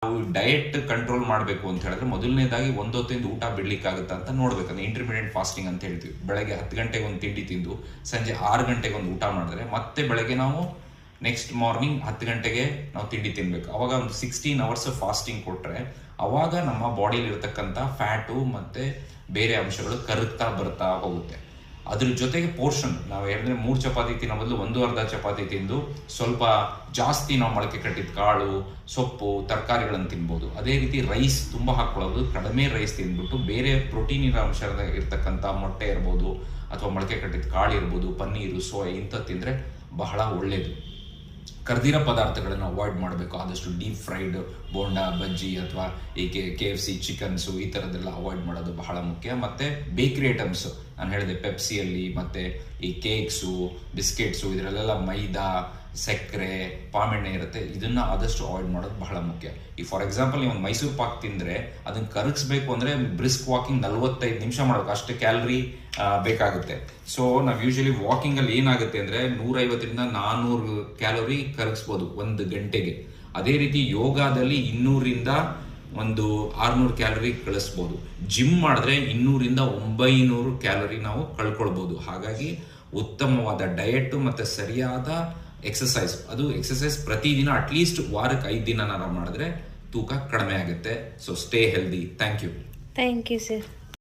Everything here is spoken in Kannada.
ನಾವು ಡಯಟ್ ಕಂಟ್ರೋಲ್ ಮಾಡಬೇಕು ಅಂತ ಹೇಳಿದ್ರೆ ಮೊದಲನೇದಾಗಿ ಒಂದೊತ್ತಿಂದ ಊಟ ಬಿಡ್ಲಿಕ್ಕಾಗುತ್ತಾ ಅಂತ ನೋಡ್ಬೇಕಂದ್ರೆ ಇಂಟರ್ಮೀಡಿಯೇಟ್ ಫಾಸ್ಟಿಂಗ್ ಅಂತ ಹೇಳ್ತೀವಿ. ಬೆಳಗ್ಗೆ 10 ಗಂಟೆಗೆ ಒಂದು ತಿಂಡಿ ತಿಂದು ಸಂಜೆ 6 ಗಂಟೆಗೆ ಒಂದು ಊಟ ಮಾಡಿದ್ರೆ ಮತ್ತೆ ಬೆಳಗ್ಗೆ ನಾವು ನೆಕ್ಸ್ಟ್ ಮಾರ್ನಿಂಗ್ 10 ಗಂಟೆಗೆ ನಾವು ತಿಂಡಿ ತಿನ್ಬೇಕು. ಅವಾಗ ಒಂದು 16 ಅವರ್ಸ್ ಫಾಸ್ಟಿಂಗ್ ಕೊಟ್ರೆ ಅವಾಗ ನಮ್ಮ ಬಾಡಿಯಲ್ಲಿ ಇರತಕ್ಕಂಥ ಫ್ಯಾಟು ಮತ್ತೆ ಬೇರೆ ಅಂಶಗಳು ಕರಗ್ತಾ ಬರ್ತಾ ಹೋಗುತ್ತೆ. ಅದ್ರ ಜೊತೆಗೆ ಪೋರ್ಷನ್ ನಾವು ಹೇಳಿದ್ರೆ 3 ಚಪಾತಿ ತಿನ್ನೋ ಬದಲು 1/2 ಚಪಾತಿ ತಿಂದು ಸ್ವಲ್ಪ ಜಾಸ್ತಿ ನಾವು ಮೊಳಕೆ ಕಟ್ಟಿದ ಕಾಳು, ಸೊಪ್ಪು, ತರಕಾರಿಗಳನ್ನು ತಿನ್ಬೋದು. ಅದೇ ರೀತಿ ರೈಸ್ ತುಂಬ ಹಾಕೊಳ್ಳೋದು, ಕಡಿಮೆ ರೈಸ್ ತಿಂದ್ಬಿಟ್ಟು ಬೇರೆ ಪ್ರೋಟೀನಿನ ಅಂಶ ಇರ್ತಕ್ಕಂಥ ಮೊಟ್ಟೆ ಇರ್ಬೋದು ಅಥವಾ ಮೊಳಕೆ ಕಟ್ಟಿದ ಕಾಳು ಇರ್ಬೋದು, ಪನ್ನೀರು, ಸೋಯಾ ಇಂಥ ತಿಂದರೆ ಬಹಳ ಒಳ್ಳೆಯದು. ಕರ್ದಿರೋ ಪದಾರ್ಥಗಳನ್ನು ಅವಾಯ್ಡ್ ಮಾಡಬೇಕು. ಆದಷ್ಟು ಡೀಪ್ ಫ್ರೈಡ್ ಬೋಂಡಾ, ಬಜ್ಜಿ ಅಥವಾ ಈ KFC ಚಿಕನ್ಸು ಈ ಥರದ್ದೆಲ್ಲ ಅವಾಯ್ಡ್ ಮಾಡೋದು ಬಹಳ ಮುಖ್ಯ. ಮತ್ತು ಬೇಕ್ರಿ ಐಟಮ್ಸ್ ನಾನು ಹೇಳಿದೆ ಪೆಪ್ಸಿಯಲ್ಲಿ ಮತ್ತು ಈ ಕೇಕ್ಸು, ಬಿಸ್ಕೆಟ್ಸು ಇದರಲ್ಲೆಲ್ಲ ಮೈದಾ, ಸಕ್ಕರೆ, ಪಾಮ್ ಎಣ್ಣೆ ಇರುತ್ತೆ. ಇದನ್ನು ಆದಷ್ಟು ಅವಾಯ್ಡ್ ಮಾಡೋದು ಬಹಳ ಮುಖ್ಯ. ಈ ಫಾರ್ ಎಕ್ಸಾಂಪಲ್ ನೀವು ಒಂದು ಮೈಸೂರು ಪಾಕ್ ತಿಂದರೆ ಅದನ್ನು ಕರಗಿಸ್ಬೇಕು ಅಂದರೆ ಬ್ರಿಸ್ಕ್ ವಾಕಿಂಗ್ 45 ನಿಮಿಷ ಮಾಡಬೇಕು, ಅಷ್ಟು ಕ್ಯಾಲರಿ ಬೇಕಾಗುತ್ತೆ. ಸೊ ನಾವು ಯೂಶಲಿ ವಾಕಿಂಗಲ್ಲಿ ಏನಾಗುತ್ತೆ ಅಂದರೆ 150ರಿಂದ 400 ಕ್ಯಾಲೋರಿ ಕರಗಿಸ್ಬೋದು 1 ಗಂಟೆಗೆ. ಅದೇ ರೀತಿ ಯೋಗದಲ್ಲಿ 200ರಿಂದ 600 ಕ್ಯಾಲೋರಿ ಕಳಿಸ್ಬೋದು. ಜಿಮ್ ಮಾಡಿದ್ರೆ 200ರಿಂದ 900 ಕ್ಯಾಲೋರಿ ನಾವು ಕಳ್ಕೊಳ್ಬೋದು. ಹಾಗಾಗಿ ಉತ್ತಮವಾದ ಡಯಟ್ ಮತ್ತು ಸರಿಯಾದ ಎಕ್ಸಸೈಸ್, ಅದು ಎಕ್ಸಸೈಸ್ ಪ್ರತಿದಿನ ಅಟ್ಲೀಸ್ಟ್ ವಾರಕ್ಕೆ 5 ದಿನ ನಾವು ಮಾಡಿದ್ರೆ ತೂಕ ಕಡಿಮೆ ಆಗುತ್ತೆ. So stay healthy. Thank you sir.